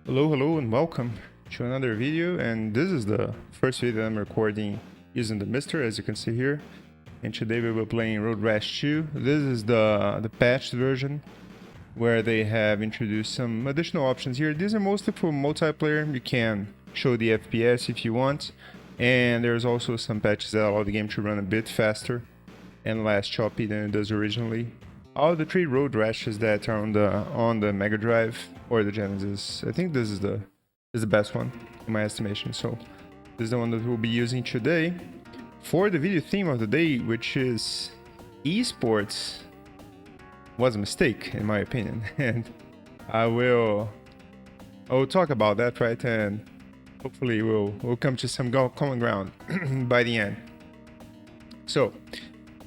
Hello and welcome to another video, and this is the first video I'm recording using the Mister, as you can see here. And today we will be playing Road Rash 2. This is the patched version where they have introduced some additional options here. These are mostly for multiplayer. You can show the FPS if you want, and there's also some patches that allow the game to run a bit faster and less choppy than it does originally. All the 3 Road Rashes that are on the Mega Drive or the Genesis, I think this is the best one in my estimation. So this is the one that we'll be using today for the video theme of the day, which is esports. Was a mistake in my opinion, and I will talk about that, right? And hopefully we'll come to some common ground by the end. So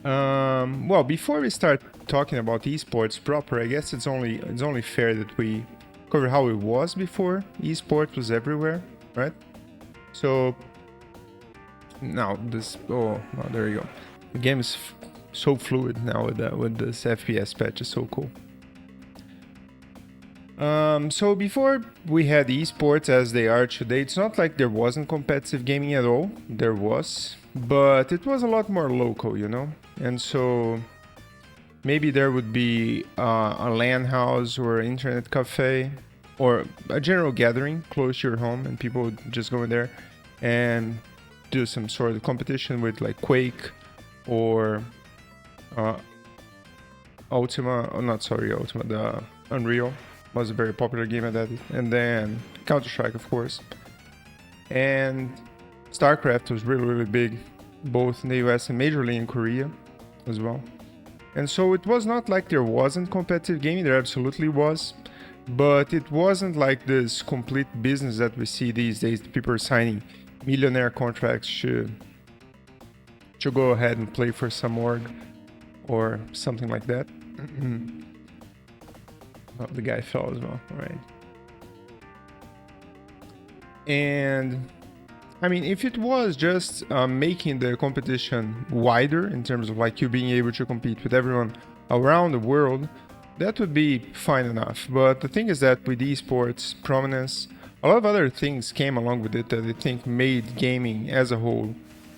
well, before we start talking about esports proper, I guess it's only fair that we cover how it was before esports was everywhere, right? So now this, there you go. The game is so fluid now with this FPS patch. It's so cool. So before we had esports as they are today, it's not like there wasn't competitive gaming at all. There was, but it was a lot more local, you know? And so maybe there would be a LAN house or internet cafe or a general gathering close to your home, and people would just go in there and do some sort of competition with like Quake or Ultima, the Unreal was a very popular game at that, and then Counter-Strike, of course, and StarCraft was really big, both in the US and majorly in Korea as well. And so it was not like there wasn't competitive gaming, there absolutely was, but it wasn't like this complete business that we see these days. People are signing millionaire contracts to go ahead and play for some org or something like that. Oh, the guy fell as well, all right. And I mean, if it was just making the competition wider in terms of like you being able to compete with everyone around the world, that would be fine enough. But the thing is that with esports prominence, a lot of other things came along with it that I think made gaming as a whole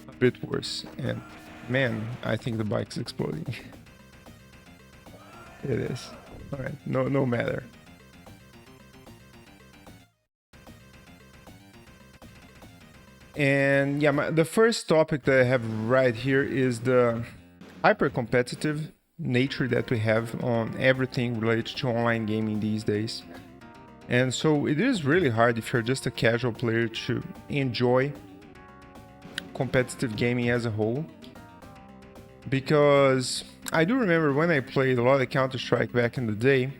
a bit worse. And man, I think the bike's exploding. It is. All right, no matter. And yeah, the first topic that I have right here is the hyper-competitive nature that we have on everything related to online gaming these days. And so it is really hard if you're just a casual player to enjoy competitive gaming as a whole. Because I do remember when I played a lot of Counter-Strike back in the day.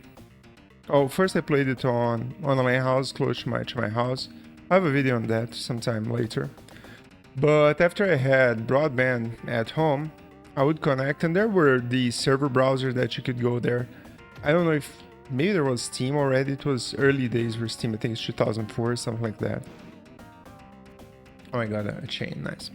Oh, first I played it on a LAN house close to my house. I have a video on that sometime later. But after I had broadband at home, I would connect, and there were the server browsers that you could go there. I don't know if maybe there was Steam already. It was early days for Steam. I think it's 2004 or something like that. Oh, I got a chain, nice.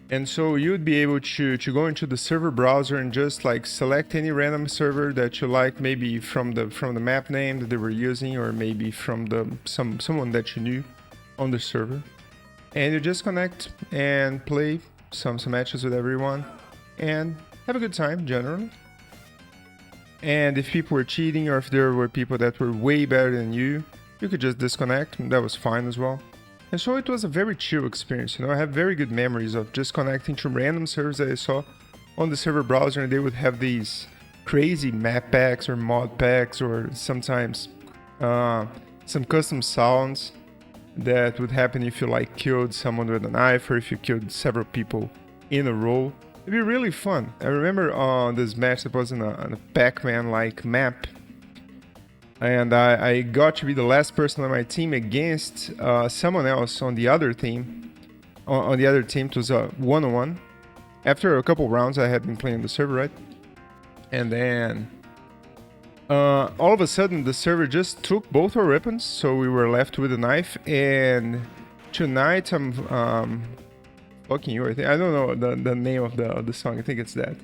And so you'd be able to go into the server browser and just like select any random server that you like, maybe from the map name that they were using, or maybe from someone that you knew on the server. And you just connect and play some matches with everyone and have a good time generally. And if people were cheating or if there were people that were way better than you could just disconnect, and that was fine as well. And so it was a very chill experience, you know. I have very good memories of just connecting to random servers that I saw on the server browser, and they would have these crazy map packs or mod packs, or sometimes some custom sounds that would happen if you like killed someone with a knife or if you killed several people in a row. It'd be really fun. I remember this match that was in a Pac-Man like map, and I got to be the last person on my team against someone else on the other team. On the other team, it was a 1-on-1. After a couple rounds, I had been playing the server, right? And then all of a sudden, the server just took both our weapons, so we were left with a knife. And tonight, I'm fucking you. I don't know the name of the song. I think it's that.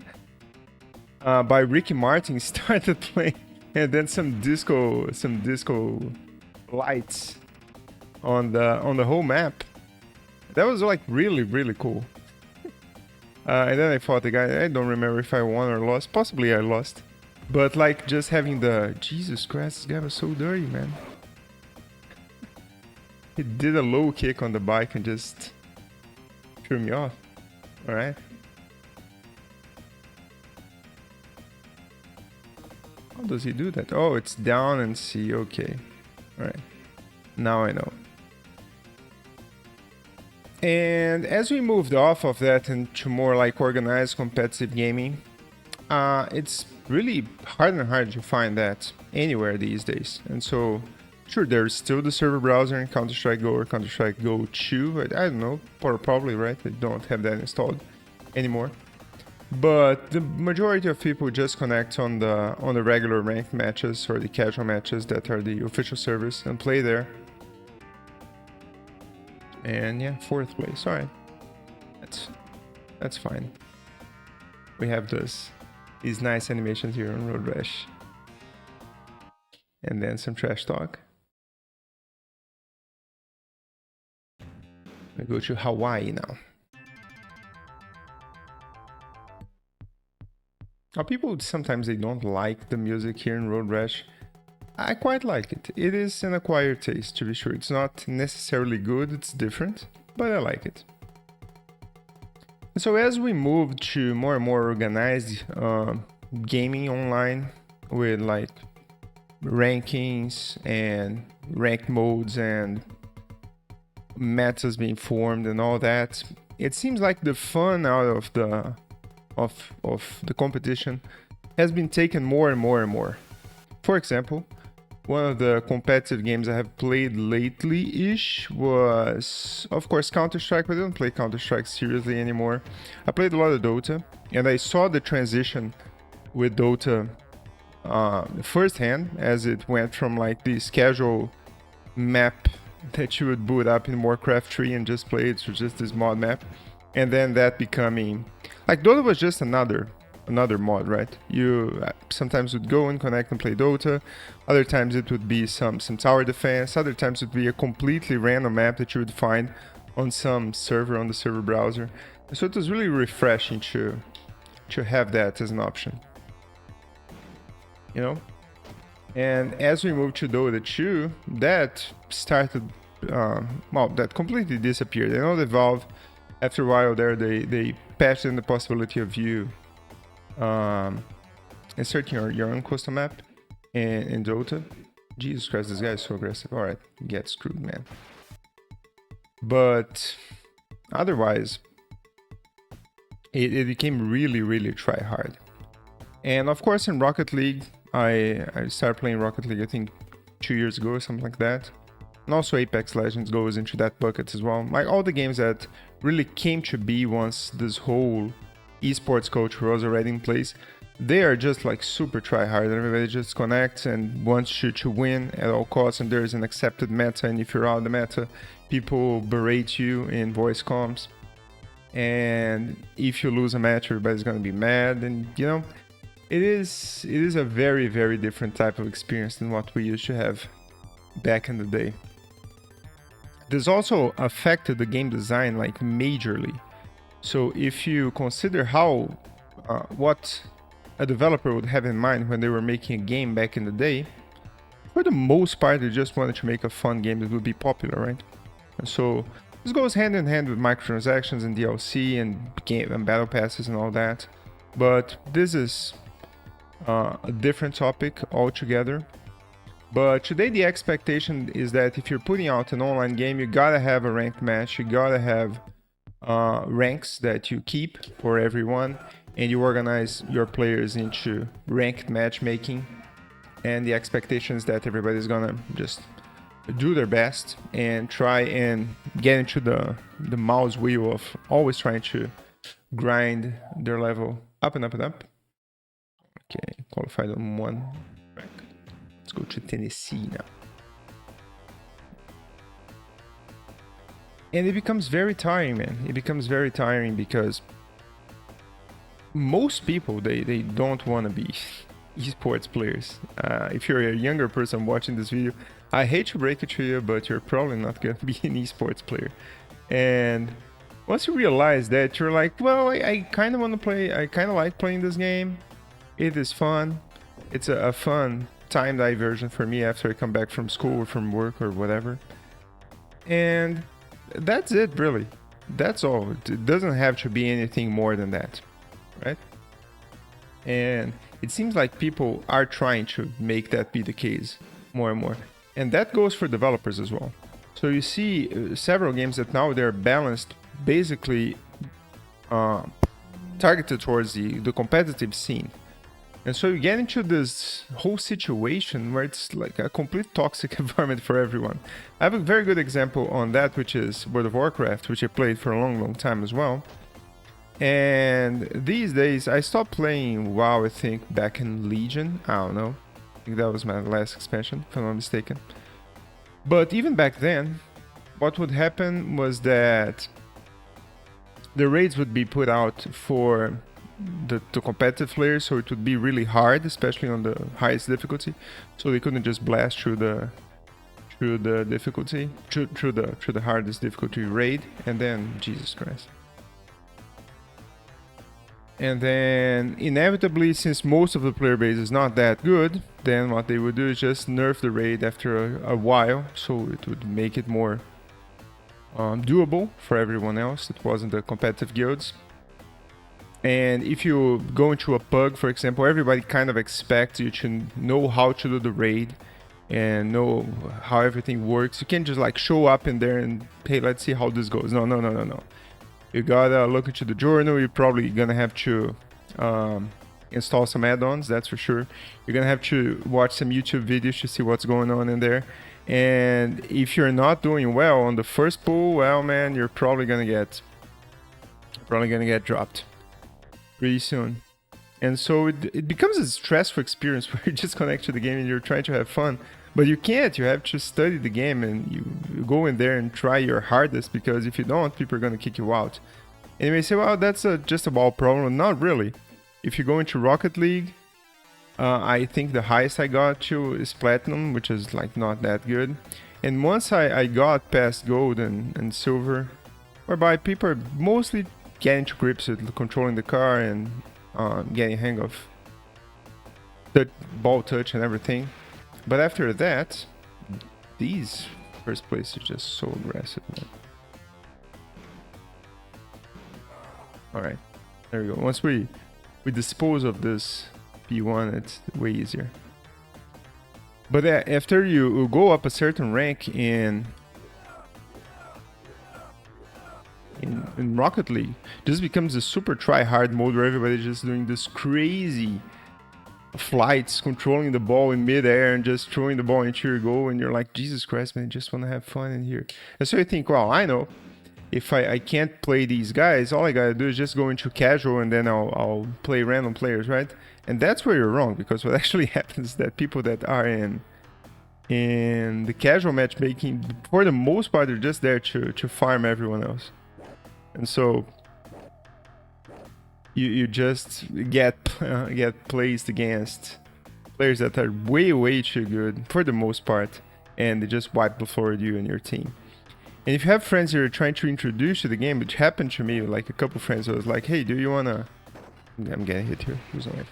By Ricky Martin started playing. And then some disco lights on the whole map. That was like really cool. And then I fought the guy. I don't remember if I won or lost. Possibly I lost. But like just having the... Jesus Christ, this guy was so dirty, man. He did a low kick on the bike and just threw me off. Alright. How does he do that? Oh, it's down and C. Okay. Alright. Now I know. And as we moved off of that into more like organized competitive gaming, it's really hard and hard to find that anywhere these days. And so, sure, there's still the server browser in Counter-Strike Go or Counter-Strike Go 2. I don't know, probably, right? I don't have that installed anymore. But the majority of people just connect on the regular ranked matches or the casual matches that are the official servers and play there. And yeah, 4th place. All right, that's fine. We have these nice animations here on Road Rash, and then some trash talk. We go to Hawaii now. Now, people sometimes they don't like the music here in Road Rash. I quite like it. It is an acquired taste, to be sure. It's not necessarily good, it's different, but I like it. And so as we move to more and more organized gaming online with like rankings and ranked modes and metas being formed and all that, it seems like the fun out of the competition has been taken more and more and more. For example, one of the competitive games I have played lately-ish was, of course, Counter-Strike, but I don't play Counter-Strike seriously anymore. I played a lot of Dota, and I saw the transition with Dota firsthand, as it went from like this casual map that you would boot up in Warcraft 3 and just play it, so just this mod map, and then that becoming... Like, Dota was just another mod, right? You sometimes would go and connect and play Dota, other times it would be some tower defense, other times it would be a completely random map that you would find on some server on the server browser. So it was really refreshing to have that as an option, you know? And as we moved to Dota 2, that started, well, that completely disappeared. I know that Valve, after a while there, they patched in the possibility of you inserting your own custom map in Dota. Jesus Christ, this guy is so aggressive. Alright, get screwed, man. But otherwise, it became really try hard. And of course, in Rocket League, I started playing Rocket League, I think 2 years ago or something like that. And also Apex Legends goes into that bucket as well. Like all the games that really came to be once this whole esports culture was already in place, they are just like super try hard. Everybody just connects and wants you to win at all costs, and there's an accepted meta, and if you're out of the meta, people berate you in voice comms. And if you lose a match, everybody's gonna be mad, and you know, it is a very different type of experience than what we used to have back in the day. This also affected the game design like majorly. So if you consider how what a developer would have in mind when they were making a game back in the day, for the most part they just wanted to make a fun game that would be popular, right? And so this goes hand in hand with microtransactions and DLC and game and battle passes and all that. But this is a different topic altogether. But today the expectation is that if you're putting out an online game, you gotta have a ranked match, you gotta have ranks that you keep for everyone, and you organize your players into ranked matchmaking. And the expectation is that everybody's gonna just do their best and try and get into the mouse wheel of always trying to grind their level up and up and up. Okay, qualified on one rank. Let's go to Tennessee now. And it becomes very tiring, man. It becomes very tiring because most people, they don't want to be esports players. If you're a younger person watching this video, I hate to break it to you, but you're probably not going to be an esports player. And once you realize that, you're like, well, I kind of want to play, I kind of like playing this game. It is fun. It's a fun time diversion for me after I come back from school or from work or whatever. And that's it, really. That's all. It doesn't have to be anything more than that, right? And it seems like people are trying to make that be the case more and more. And that goes for developers as well. So you see several games that now they're balanced, basically targeted towards the competitive scene. And so you get into this whole situation where it's like a complete toxic environment for everyone. I have a very good example on that, which is World of Warcraft, which I played for a long time as well. And these days, I stopped playing WoW, I think, back in Legion. I don't know. I think that was my last expansion, if I'm not mistaken. But even back then, what would happen was that the raids would be put out for the competitive players, so it would be really hard, especially on the highest difficulty. So they couldn't just blast through the difficulty, through the hardest difficulty raid, and then Jesus Christ. And then inevitably, since most of the player base is not that good, then what they would do is just nerf the raid after a while, so it would make it more doable for everyone else that wasn't the competitive guilds. And if you go into a pug, for example, everybody kind of expects you to know how to do the raid and know how everything works. You can't just like show up in there and, hey, let's see how this goes. No. You gotta look into the journal. You're probably gonna have to install some add-ons, that's for sure. You're gonna have to watch some YouTube videos to see what's going on in there. And if you're not doing well on the first pull, well, man, you're probably gonna get dropped pretty soon. And so it becomes a stressful experience where you just connect to the game and you're trying to have fun, but you can't. You have to study the game, and you go in there and try your hardest, because if you don't, people are going to kick you out. And you may say, well, that's just a ball problem. Not really. If you go into Rocket League, I think the highest I got to is Platinum, which is like not that good. And once I got past Gold and Silver, whereby people are mostly getting to grips with controlling the car and getting a hang of the ball touch and everything. But after that, these first place are just so aggressive, man. Alright, there we go. Once we dispose of this P1, it's way easier. But after you go up a certain rank in Rocket League, this becomes a super try-hard mode where everybody's just doing this crazy flights, controlling the ball in midair and just throwing the ball into your goal, and you're like, Jesus Christ, man, I just want to have fun in here. And so you think, well, I know, if I can't play these guys, all I gotta do is just go into casual and then I'll play random players, right? And that's where you're wrong, because what actually happens is that people that are in the casual matchmaking, for the most part, they're just there to farm everyone else. And so you just get placed against players that are way too good for the most part, and they just wipe before you and your team. And if you have friends that are trying to introduce you to the game, which happened to me, like a couple friends, I was like, hey, do you wanna... I'm getting hit here. Who's on it?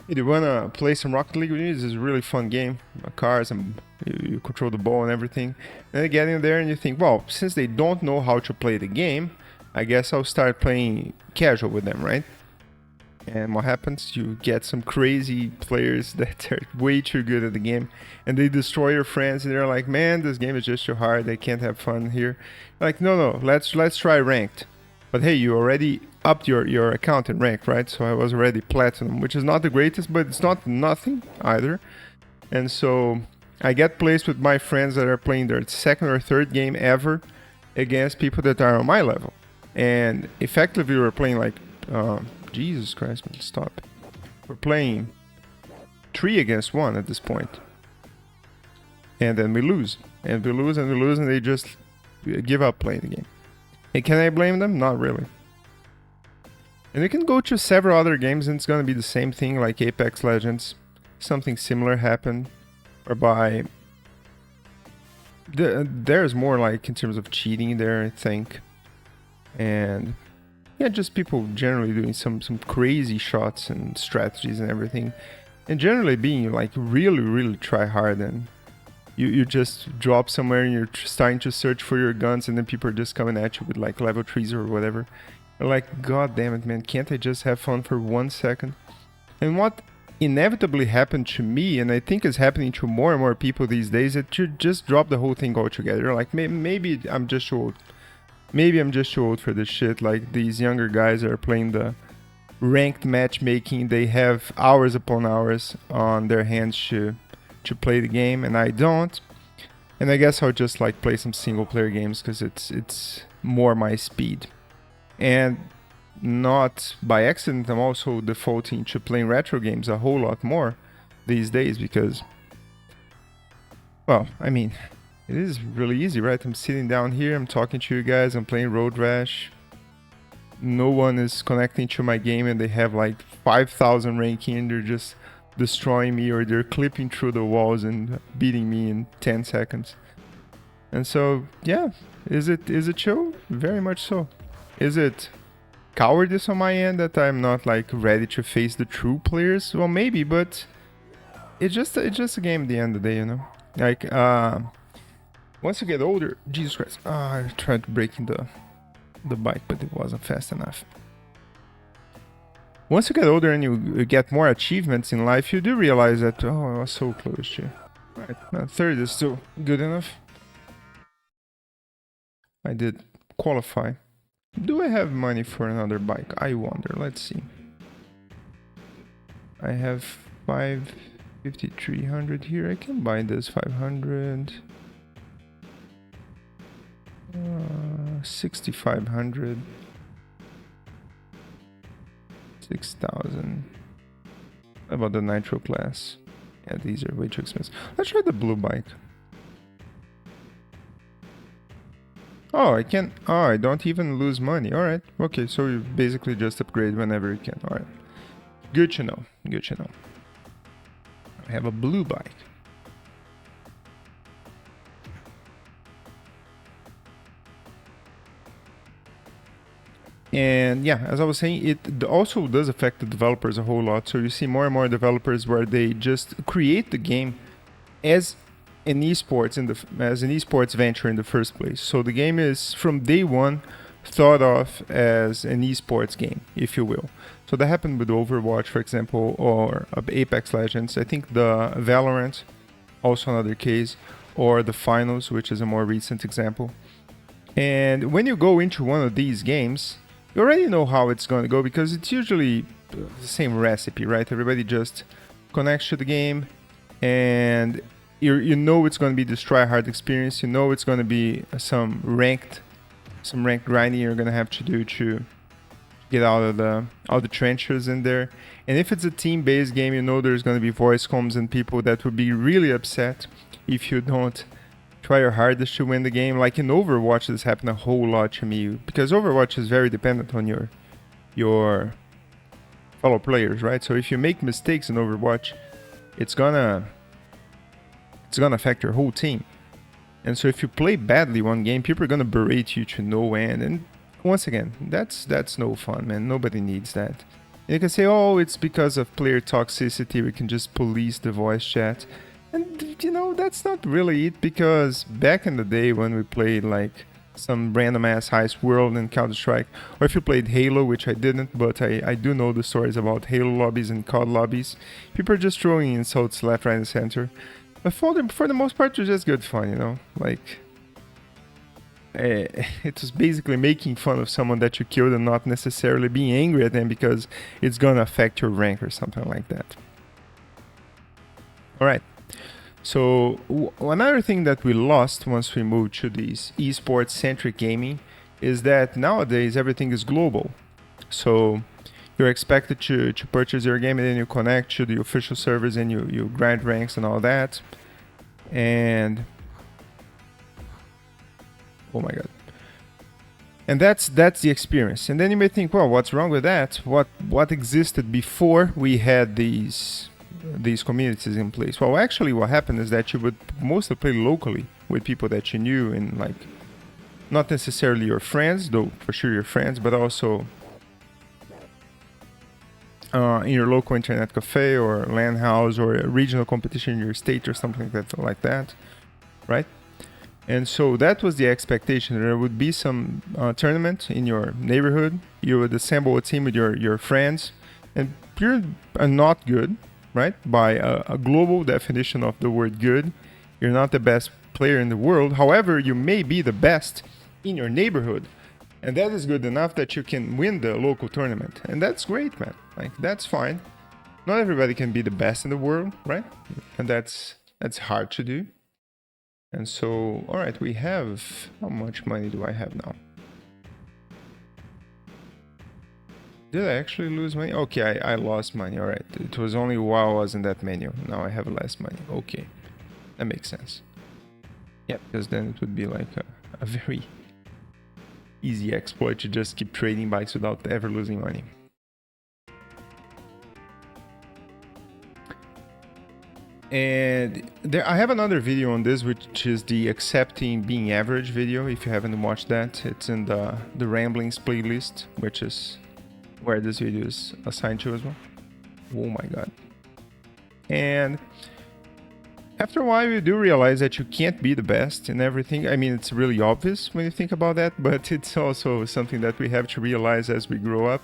Hey, do you wanna play some Rocket League with me? This is a really fun game. Cars, and you control the ball and everything. And they get in there and you think, well, since they don't know how to play the game, I guess I'll start playing casual with them, right? And what happens? You get some crazy players that are way too good at the game, and they destroy your friends, and they're like, man, this game is just too hard, I can't have fun here. Like, no, let's try ranked. But hey, you already upped your account in ranked, right? So I was already platinum, which is not the greatest, but it's not nothing either. And so I get placed with my friends that are playing their second or third game ever against people that are on my level. And effectively we're playing like, Jesus Christ, man, stop. We're playing 3 against 1 at this point. And then we lose. And we lose, and they just give up playing the game. And can I blame them? Not really. And we can go to several other games and it's gonna be the same thing, like Apex Legends. something similar happened, whereby there's more like in terms of cheating there, I think, and yeah, just people generally doing some crazy shots and strategies and everything, and generally being like really try hard, and you just drop somewhere and you're starting to search for your guns, and then people are just coming at you with like level 3s or whatever. You're like, god damn it, man, can't I just have fun for 1 second? And what inevitably happened to me, and I think is happening to more and more people these days, that you just drop the whole thing altogether. Like maybe I'm just too old. Maybe I'm just too old for this shit. Like these younger guys are playing the ranked matchmaking. They have hours upon hours on their hands to play the game, and I don't. And I guess I'll just like play some single player games because it's more my speed. And not by accident, I'm also defaulting to playing retro games a whole lot more these days because, well, I mean, it is really easy, right? I'm sitting down here, I'm talking to you guys, I'm playing Road Rash. No one is connecting to my game and they have like 5,000 ranking and they're just destroying me, or they're clipping through the walls and beating me in 10 seconds. And so, yeah, is it chill? Very much so. Is it cowardice on my end that I'm not like ready to face the true players? Well, maybe, but it's just a game at the end of the day, you know. Like once you get older, Jesus Christ, I tried breaking the bike, but it wasn't fast enough. Once you get older and you get more achievements in life, you do realize that, oh, I was so close to. Right, 30 is still good enough. I did qualify. Do I have money for another bike? I wonder. Let's see. I have 5,300 here. I can buy this 500. 6,500. 6,000. How about the nitro class? Yeah, these are way too expensive. Let's try the blue bike. Oh, I can. Oh, I don't even lose money. Alright. Okay, so you basically just upgrade whenever you can. Alright. Good to know. Good to know. I have a blue bike. And yeah, as I was saying, it also does affect the developers a whole lot. So you see more and more developers where they just create the game as an esports venture in the first place. So the game is from day one thought of as an esports game, if you will. So that happened with Overwatch, for example, or Apex Legends. I think the Valorant, also another case, or the Finals, which is a more recent example. And when you go into one of these games, you already know how it's going to go because it's usually the same recipe, right? Everybody just connects to the game and you know it's going to be this try-hard experience. You know it's going to be some ranked grinding you're going to have to do to get out of the trenches in there. And if it's a team-based game, you know there's going to be voice comms and people that would be really upset if you don't try your hardest to win the game. Like in Overwatch, this happened a whole lot to me because Overwatch is very dependent on your fellow players, right? So if you make mistakes in Overwatch, it's gonna affect your whole team. And so if you play badly one game, people are gonna berate you to no end. And once again, that's no fun, man. Nobody needs that. You can say, oh, it's because of player toxicity, we can just police the voice chat. And, you know, that's not really it, because back in the day when we played like some random ass heist world in Counter-Strike, or if you played Halo, which I didn't, but I do know the stories about Halo lobbies and COD lobbies, people are just throwing insults left, right, and center. But for the most part, it's just good fun, you know? Like, it was basically making fun of someone that you killed and not necessarily being angry at them because it's gonna affect your rank or something like that. Alright. So another thing that we lost once we moved to these esports centric gaming is that nowadays everything is global. So you're expected to purchase your game and then you connect to the official servers and you grind ranks and all that. And oh my god. And that's the experience. And then you may think, well, what's wrong with that? What existed before we had these these communities in place? Well, actually what happened is that you would mostly play locally with people that you knew, and like not necessarily your friends, though for sure your friends, but also in your local internet cafe or LAN house or a regional competition in your state or something like that, right? And so that was the expectation. There would be some tournament in your neighborhood. You would assemble a team with your friends, and you're not good, right? By a global definition of the word good, you're not the best player in the world. However, you may be the best in your neighborhood, and that is good enough that you can win the local tournament. And that's great, man. Like, that's fine. Not everybody can be the best in the world, right? And that's hard to do. And so, all right, we have, how much money do I have now? Did I actually lose money? Okay, I lost money. All right, it was only while I was in that menu. Now I have less money. Okay, that makes sense. Yeah, because then it would be like a very easy exploit to just keep trading bikes without ever losing money. And there, I have another video on this, which is the accepting being average video. If you haven't watched that, it's in the Ramblings playlist, which is where this video is assigned to as well. Oh my god. And after a while, you do realize that you can't be the best in everything. I mean, it's really obvious when you think about that, but it's also something that we have to realize as we grow up.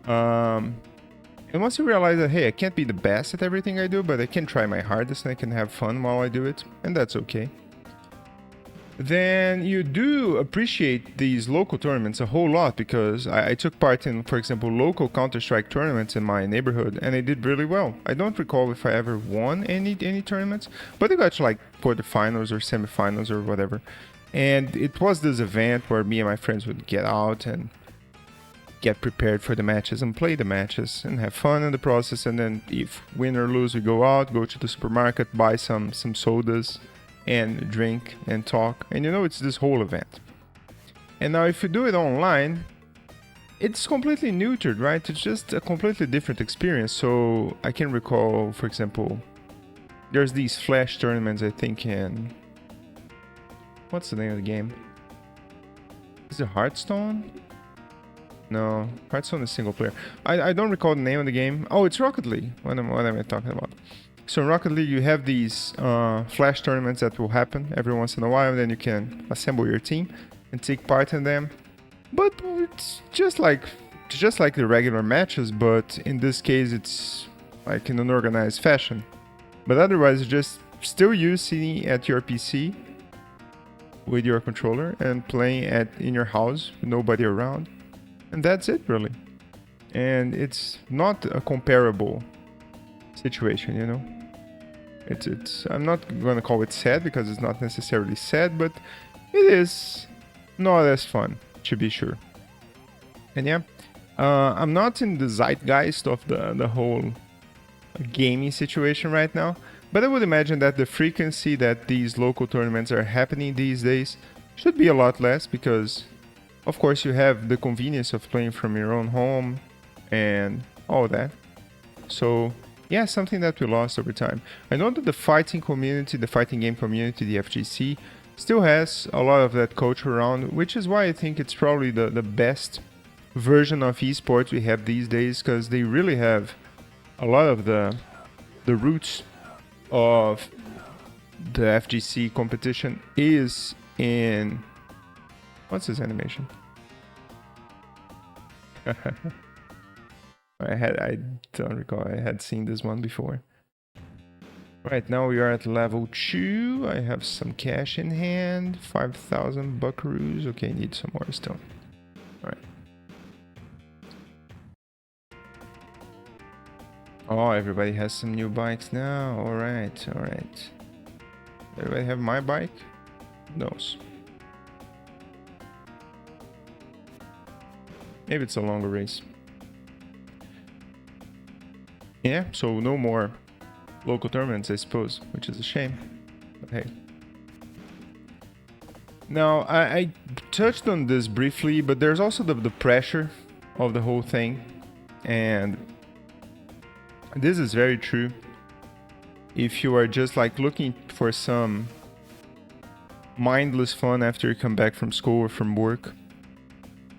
And once you realize that, hey, I can't be the best at everything I do, but I can try my hardest and I can have fun while I do it, and that's okay, then you do appreciate these local tournaments a whole lot, because I took part in, for example, local Counter-Strike tournaments in my neighborhood, and I did really well. I don't recall if I ever won any tournaments, but I got to like quarterfinals or semifinals or whatever. And it was this event where me and my friends would get out and get prepared for the matches and play the matches and have fun in the process. And then if win or lose, we go out, go to the supermarket, buy some sodas and drink and talk. And you know, it's this whole event. And now if you do it online, it's completely neutered, right? It's just a completely different experience. So I can recall, for example, there's these flash tournaments, I think in, what's the name of the game? Is it Hearthstone? No, Hearthstone is single player. I don't recall the name of the game. Oh, it's Rocket League. What am I talking about? So in Rocket League, you have these flash tournaments that will happen every once in a while. Then you can assemble your team and take part in them. But it's just like the regular matches, but in this case, it's like in an organized fashion. But otherwise, it's just still you sitting at your PC with your controller and playing in your house with nobody around. And that's it, really. And it's not a comparable situation, you know. It's I'm not gonna call it sad, because it's not necessarily sad, but it is not as fun, to be sure. And yeah, I'm not in the zeitgeist of the whole gaming situation right now, but I would imagine that the frequency that these local tournaments are happening these days should be a lot less, because of course you have the convenience of playing from your own home and all that. So yeah, something that we lost over time. I know that the fighting community, the fighting game community, the FGC, still has a lot of that culture around, which is why I think it's probably the best version of esports we have these days, because they really have a lot of the roots of the FGC competition is in... What's this animation? I don't recall. I had seen this one before. Right now we are at level 2. I have some cash in hand. 5,000 buckaroos. Okay, need some more stone. Alright. Oh, everybody has some new bikes now. Alright, alright. Everybody have my bike? No. Maybe it's a longer race. Yeah, so no more local tournaments, I suppose, which is a shame. But hey. Now, I touched on this briefly, but there's also the pressure of the whole thing. And This is very true if you are just like looking for some mindless fun after you come back from school or from work.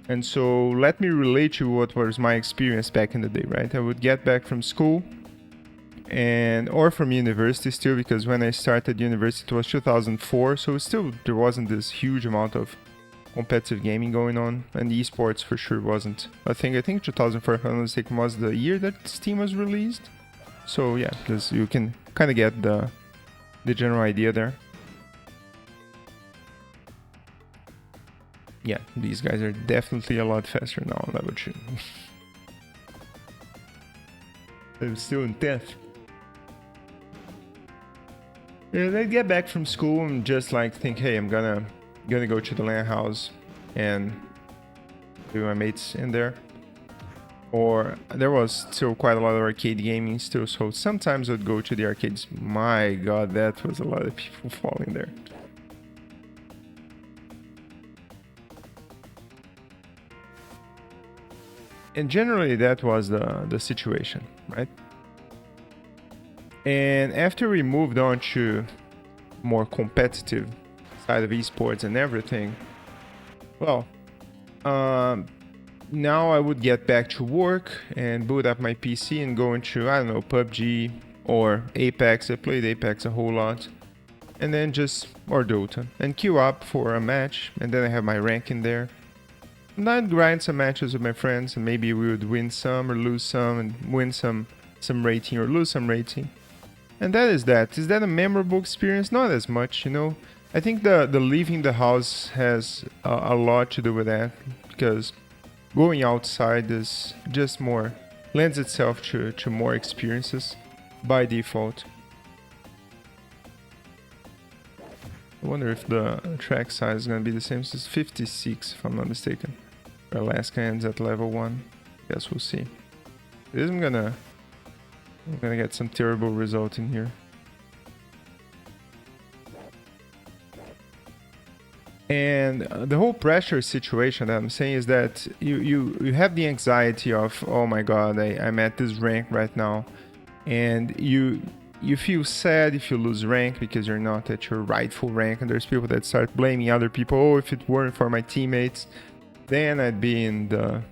And so let me relate to what was my experience back in the day, right? I would get back from school or from university still, because when I started university it was 2004, so still there wasn't this huge amount of competitive gaming going on, and esports for sure wasn't. I think 2004, if I'm not mistaken, was the year that Steam was released. So yeah, because you can kind of get the general idea there. Yeah, these guys are definitely a lot faster now on level 2. I'm still in 10th. And I get back from school and just like think, hey, I'm gonna go to the LAN house and do my mates in there. Or there was still quite a lot of arcade gaming still, so sometimes I'd go to the arcades. My god, that was a lot of people falling there. And generally that was the situation, right? And after we moved on to more competitive side of esports and everything, well, now I would get back to work and boot up my PC and go into, I don't know, PUBG or Apex. I played Apex a whole lot. And then or Dota, and queue up for a match, and then I have my rank in there. And I'd grind some matches with my friends, and maybe we would win some or lose some, and win some rating or lose some rating. And that is that. Is that a memorable experience? Not as much, you know. I think the leaving the house has a lot to do with that, because going outside is just lends itself to more experiences by default. I wonder if the track size is gonna be the same. This is 56 if I'm not mistaken. Alaska ends at level 1. Guess we'll see. I'm gonna get some terrible result in here. And the whole pressure situation that I'm saying is that you have the anxiety of, oh my god, I'm at this rank right now, and you feel sad if you lose rank because you're not at your rightful rank, and there's people that start blaming other people. Oh, if it weren't for my teammates, then I'd be in the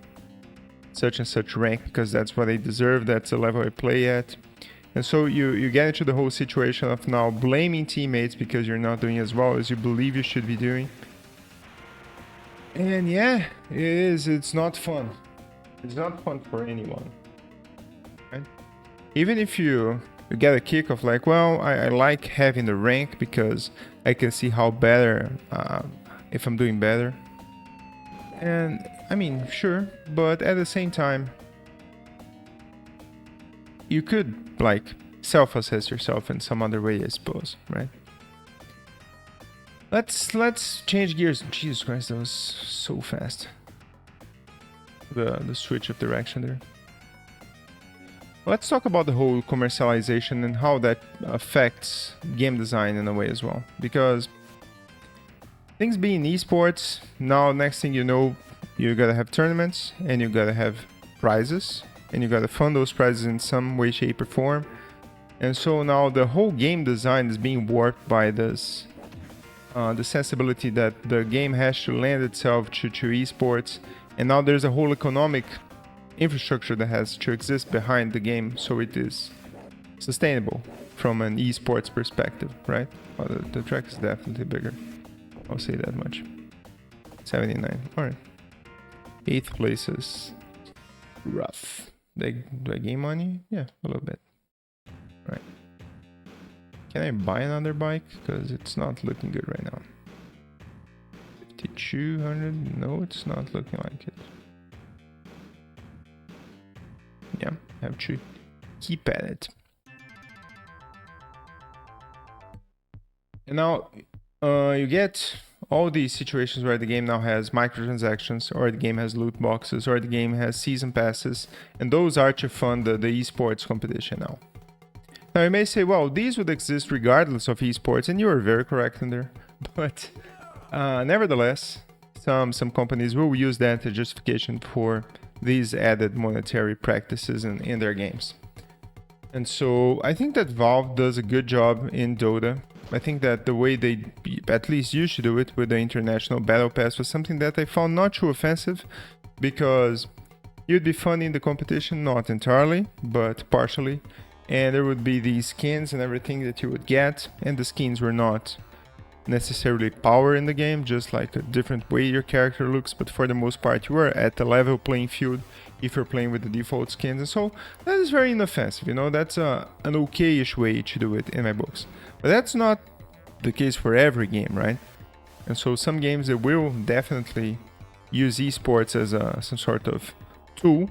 such and such rank because that's what I deserve, that's the level I play at. And so you get into the whole situation of now blaming teammates because you're not doing as well as you believe you should be doing. And yeah, it's not fun. It's not fun for anyone. Right? Even if you get a kick of like, well, I like having the rank because I can see how better, if I'm doing better. And I mean, sure, but at the same time, you could like self-assess yourself in some other way, I suppose, right? Let's change gears. Jesus Christ, that was so fast. The switch of direction there. Let's talk about the whole commercialization and how that affects game design in a way as well. Because things being esports, now next thing you know, you gotta have tournaments and you gotta have prizes and you gotta fund those prizes in some way, shape or form. And so now the whole game design is being warped by this the sensibility that the game has to lend itself to esports, and now there's a whole economic infrastructure that has to exist behind the game so it is sustainable from an esports perspective, right? Well, the track is definitely bigger, I'll say that much. 79, alright. 8th place is rough. Do I gain money? Yeah, a little bit. Right. Can I buy another bike? Because it's not looking good right now. 5,200? No, it's not looking like it. Yeah, have to keep at it. And now you get all these situations where the game now has microtransactions, or the game has loot boxes, or the game has season passes, and those are to fund the esports competition now. Now you may say, well, these would exist regardless of esports, and you are very correct in there. But nevertheless, some companies will use that as justification for these added monetary practices in their games. And so I think that Valve does a good job in Dota. I think that the way they at least used to do it with the International Battle Pass was something that I found not too offensive, because you'd be fun in the competition, not entirely, but partially. And there would be these skins and everything that you would get, and the skins were not necessarily power in the game, just like a different way your character looks, but for the most part you are at a level playing field if you're playing with the default skins. And so that is very inoffensive, you know, that's an okay-ish way to do it in my books. But that's not the case for every game, right? And so some games that will definitely use esports as some sort of tool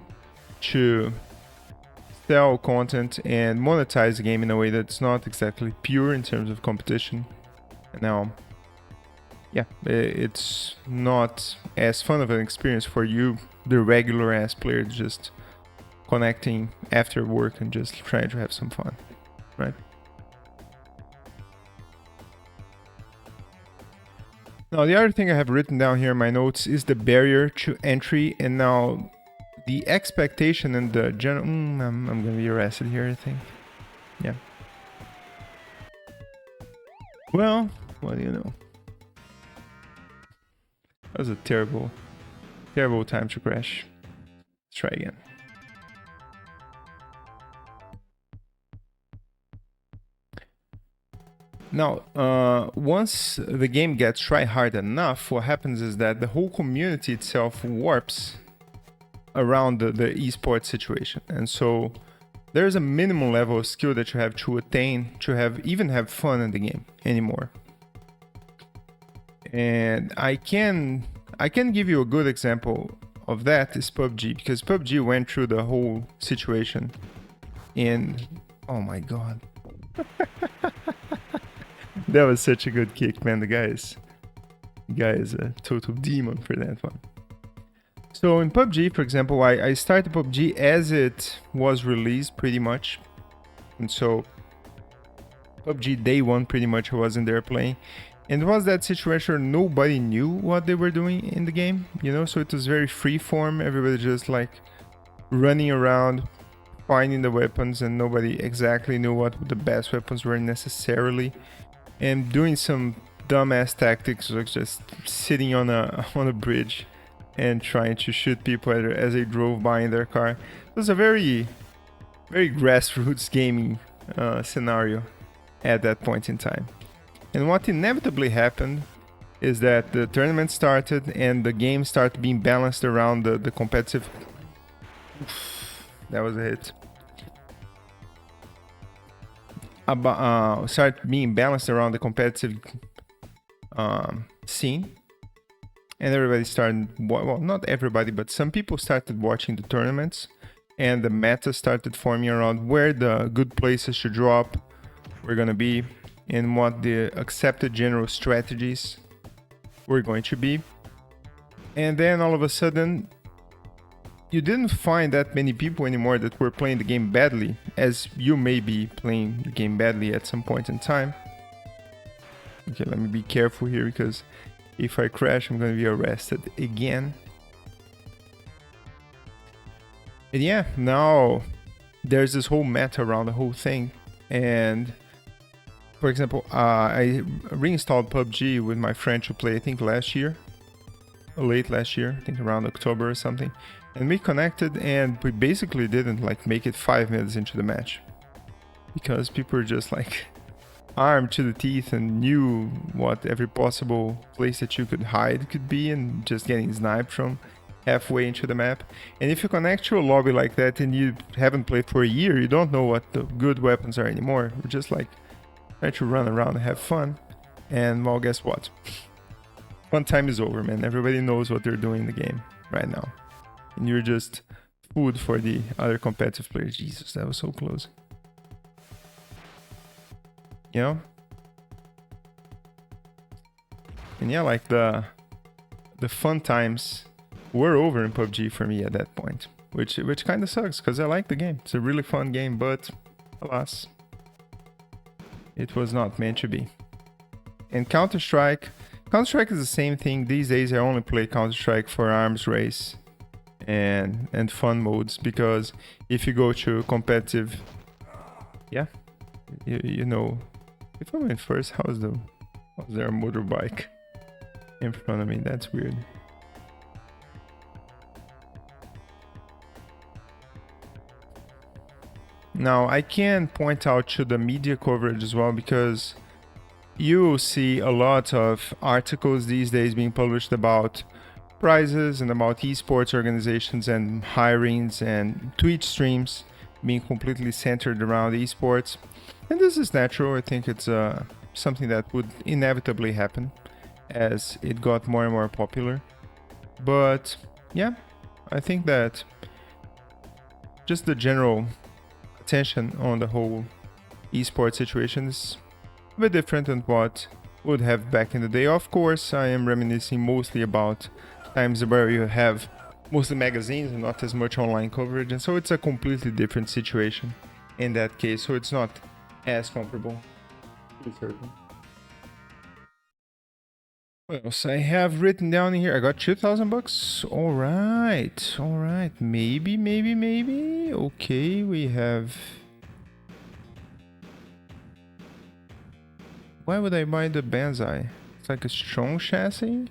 to sell content and monetize the game in a way that's not exactly pure in terms of competition. Now, yeah, it's not as fun of an experience for you, the regular ass player, just connecting after work and just trying to have some fun, right? Now, the other thing I have written down here in my notes is the barrier to entry, and now the expectation and the general... I'm gonna be arrested here, I think. Yeah. Well, what do you know? That was a terrible time to crash. Let's try again. Now, once the game gets try-hard enough, what happens is that the whole community itself warps around the esports situation. And so there's a minimum level of skill that you have to attain to even have fun in the game anymore. And I can give you a good example of that is PUBG, because PUBG went through the whole situation in... Oh my god. That was such a good kick, man. The guy is a total demon for that one. So in PUBG, for example, I started PUBG as it was released pretty much. And so PUBG day one pretty much I was in there playing. And it was that situation where nobody knew what they were doing in the game, you know? So it was very freeform, everybody just like running around, finding the weapons, and nobody exactly knew what the best weapons were necessarily. And doing some dumbass tactics, like just sitting on a bridge and trying to shoot people as they drove by in their car. It was a very, very grassroots gaming scenario at that point in time. And what inevitably happened is that the tournament started and the game started being balanced around the competitive... Oof, that was a hit. Start being balanced around the competitive scene, and everybody started, well, not everybody, but some people started watching the tournaments, and the meta started forming around where the good places to drop were gonna be and what the accepted general strategies were going to be. And then all of a sudden you didn't find that many people anymore that were playing the game badly, as you may be playing the game badly at some point in time. Okay, let me be careful here, because if I crash, I'm going to be arrested again. And yeah, now there's this whole meta around the whole thing. And for example, I reinstalled PUBG with my friend to play, I think late last year, I think around October or something. And we connected, and we basically didn't like make it 5 minutes into the match, because people were just like armed to the teeth and knew what every possible place that you could hide could be, and just getting sniped from halfway into the map. And if you connect to a lobby like that and you haven't played for a year, you don't know what the good weapons are anymore. We're just like trying to run around and have fun. And well, guess what? Fun time is over, man. Everybody knows what they're doing in the game right now. And you're just food for the other competitive players. Jesus, that was so close. You know? And yeah, like the fun times were over in PUBG for me at that point, which kind of sucks, because I like the game. It's a really fun game, but alas, it was not meant to be. And Counter-Strike is the same thing. These days I only play Counter-Strike for arms race and fun modes, because if you go to competitive Yeah, you know, if I went first, how's there a motorbike in front of me? That's weird. Now, I can point out to the media coverage as well, because you see a lot of articles these days being published about prizes and about esports organizations and hirings and Twitch streams being completely centered around esports. And this is natural. I think it's something that would inevitably happen as it got more and more popular. But yeah, I think that just the general attention on the whole esports situation is a bit different than what would have back in the day. Of course, I am reminiscing mostly about times where you have mostly magazines and not as much online coverage, and so it's a completely different situation in that case, so it's not as comparable. What else I have written down here? I got 2,000 bucks. All right. Maybe. Okay, we have. Why would I buy the Banzai? It's like a strong chassis.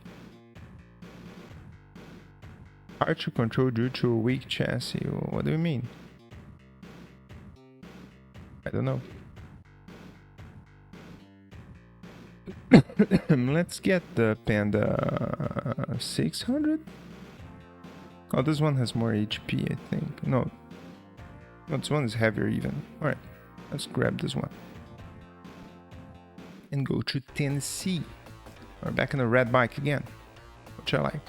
Hard to control due to a weak chassis. What do you mean? I don't know. Let's get the Panda 600. Oh, this one has more HP, I think. No, this one is heavier even. Alright, let's grab this one. And go to Tennessee. We're back in a red bike again, which I like.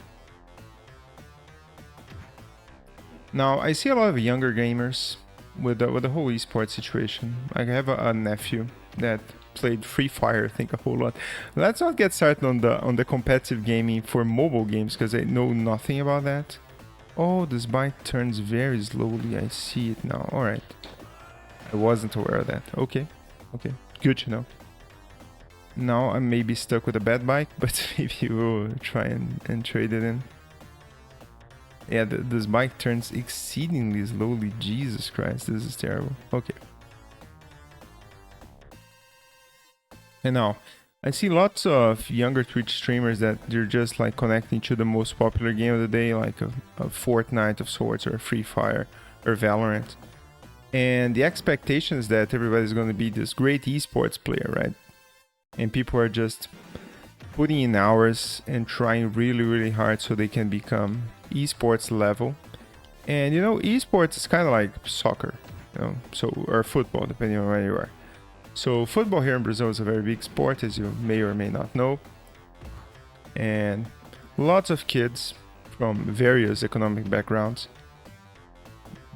Now, I see a lot of younger gamers with the whole esports situation. I have a nephew that played Free Fire, I think, a whole lot. Let's not get started on the competitive gaming for mobile games, because I know nothing about that. Oh, this bike turns very slowly. I see it now. All right. I wasn't aware of that. Okay. Good to know. Now I may be stuck with a bad bike, but maybe we'll try and trade it in. Yeah, this bike turns exceedingly slowly. Jesus Christ, this is terrible. Okay. And now, I see lots of younger Twitch streamers that they're just like connecting to the most popular game of the day, like a Fortnite of sorts, or Free Fire, or Valorant. And the expectation is that everybody's going to be this great esports player, right? And people are just putting in hours and trying really, really hard so they can become esports level. And you know, esports is kind of like soccer, you know, or football, depending on where you are. So football here in Brazil is a very big sport, as you may or may not know. And lots of kids from various economic backgrounds,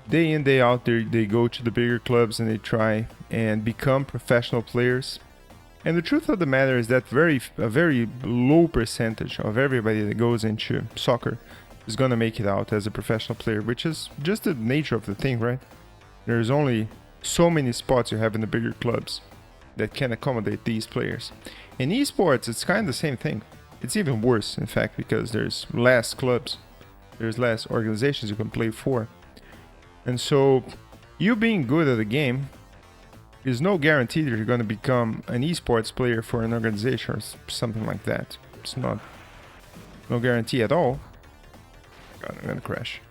day in, day out, they go to the bigger clubs and they try and become professional players. And the truth of the matter is that a very low percentage of everybody that goes into soccer is going to make it out as a professional player, which is just the nature of the thing, right? There's only so many spots you have in the bigger clubs that can accommodate these players. In esports, it's kind of the same thing. It's even worse, in fact, because there's less clubs, there's less organizations you can play for. And so, you being good at a game is no guarantee that you're going to become an esports player for an organization or something like that. It's no guarantee at all. God, I'm gonna crash.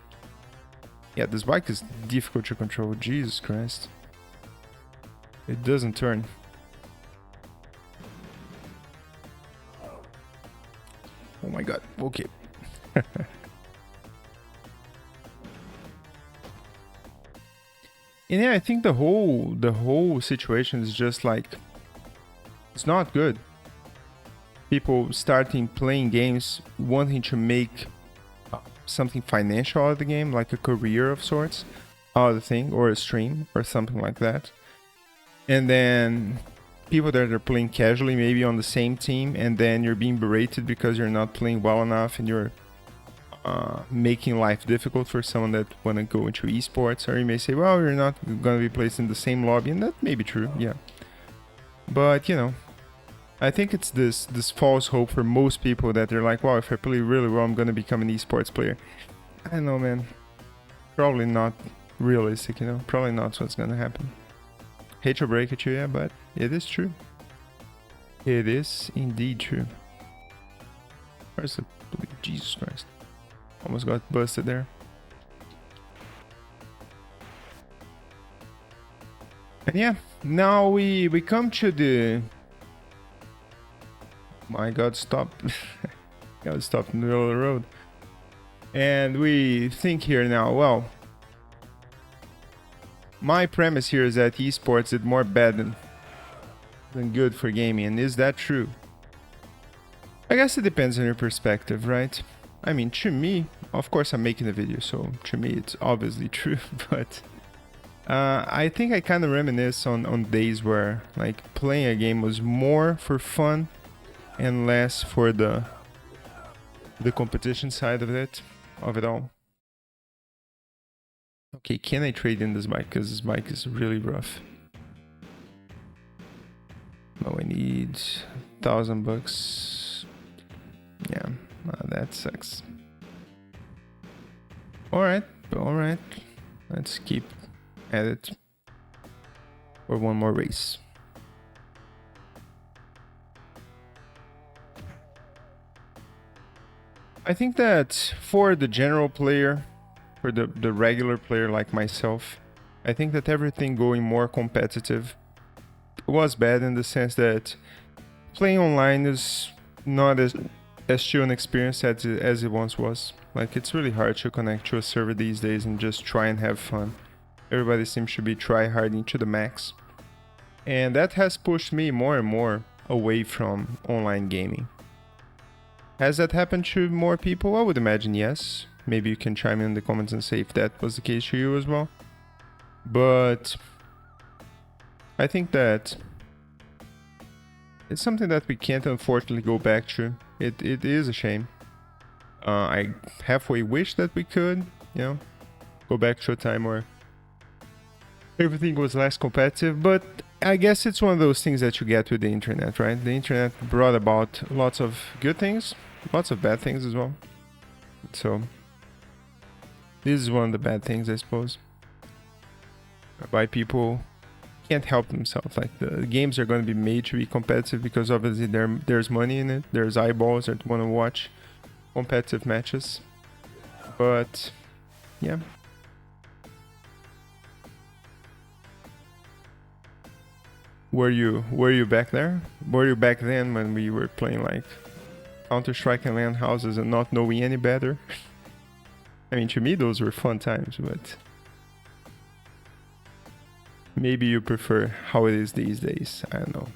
Yeah, this bike is difficult to control. Jesus Christ. It doesn't turn. Oh my god. Okay. And yeah, I think the whole situation is just like, it's not good. People starting playing games, wanting to make something financial out of the game, like a career of sorts out of the thing, or a stream or something like that. And then people that are playing casually, maybe on the same team, and then you're being berated because you're not playing well enough and you're making life difficult for someone that want to go into esports. Or you may say, well, you're not going to be placed in the same lobby, and that may be true, yeah. But you know, I think it's this false hope for most people that they're like, wow, if I play really well, I'm going to become an esports player. I don't know, man. Probably not realistic, you know. Probably not what's going to happen. Hate to break it to you, but it is true. It is indeed true. Where's the... Jesus Christ. Almost got busted there. And yeah, now we come to the... My god, stop. Gotta stop in the middle of the road. And we think here now, well, my premise here is that esports did more bad than good for gaming. And is that true? I guess it depends on your perspective, right? I mean, to me, of course I'm making a video, so to me it's obviously true, but I think I kind of reminisce on days where like playing a game was more for fun and less for the competition side of it all. Okay, can I trade in this bike? Because this bike is really rough. Oh, I need $1,000. Yeah, that sucks. Alright. Let's keep at it for one more race. I think that for the general player, for the regular player like myself, I think that everything going more competitive was bad in the sense that playing online is not as chill an experience as it once was. Like, it's really hard to connect to a server these days and just try and have fun. Everybody seems to be try-harding to the max. And that has pushed me more and more away from online gaming. Has that happened to more people? I would imagine yes. Maybe you can chime in the comments and say if that was the case for you as well. But I think that it's something that we can't unfortunately go back to. It is a shame. I halfway wish that we could, go back to a time where everything was less competitive, but I guess it's one of those things that you get with the internet, right? The internet brought about lots of good things, lots of bad things as well. So this is one of the bad things, I suppose. Why people can't help themselves. Like, the games are going to be made to be competitive because obviously there's money in it. There's eyeballs that want to watch competitive matches. But yeah. Were you back there? Were you back then when we were playing like Counter-Strike and LAN houses and not knowing any better? I mean, to me those were fun times, but maybe you prefer how it is these days. I don't know.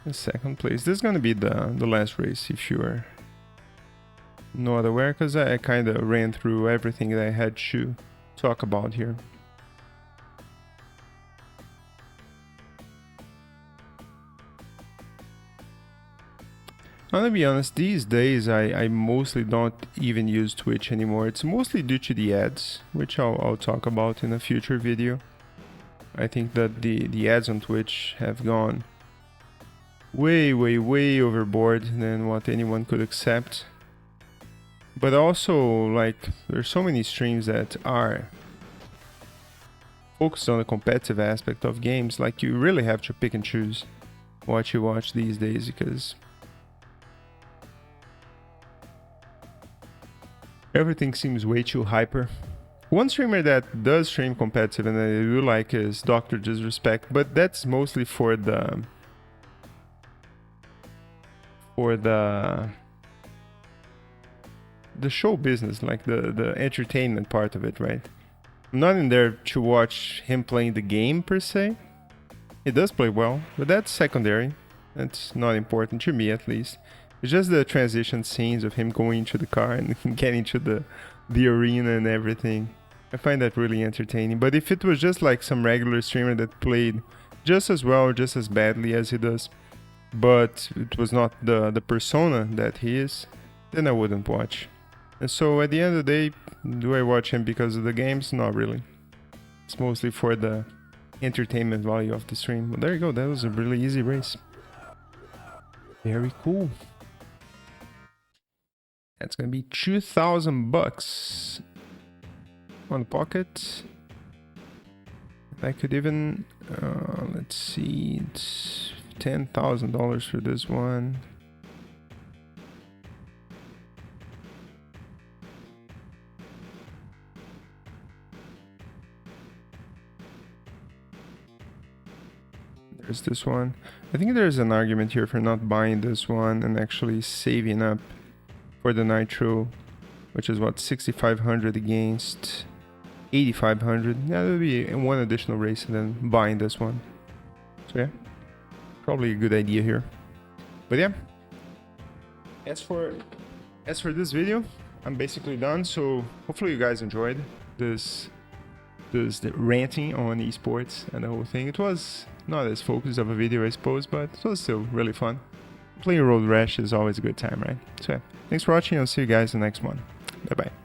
The second place. This is gonna be the last race if you're not aware, because I kind of ran through everything that I had to talk about here. I'm gonna be honest, these days I mostly don't even use Twitch anymore. It's mostly due to the ads, which I'll talk about in a future video. I think that the ads on Twitch have gone way overboard than what anyone could accept. But also, like, there's so many streams that are focused on the competitive aspect of games. Like, you really have to pick and choose what you watch these days, because everything seems way too hyper. One streamer that does stream competitive and I do like is Dr. Disrespect, but that's mostly for the show business, like the entertainment part of it, right? I'm not in there to watch him playing the game per se. He does play well, but that's secondary. That's not important to me, at least. It's just the transition scenes of him going into the car and getting to the arena and everything. I find that really entertaining. But if it was just like some regular streamer that played just as well or just as badly as he does, but it was not the persona that he is, then I wouldn't watch. And so at the end of the day, do I watch him because of the games? Not really. It's mostly for the entertainment value of the stream. But there you go, that was a really easy race. Very cool. That's gonna be 2,000 bucks on the pocket. I could even, let's see, it's $10,000 for this one. There's this one. I think there's an argument here for not buying this one and actually saving up for the nitro, which is what, 6,500 against 8,500. Yeah, that would be one additional race and then buying this one. So yeah, probably a good idea here. But yeah, as for this video, I'm basically done. So hopefully you guys enjoyed this ranting on esports and the whole thing. It was not as focused of a video, I suppose, but it was still really fun. Playing Road Rash is always a good time, right? So yeah, thanks for watching. I'll see you guys in the next one. Bye bye.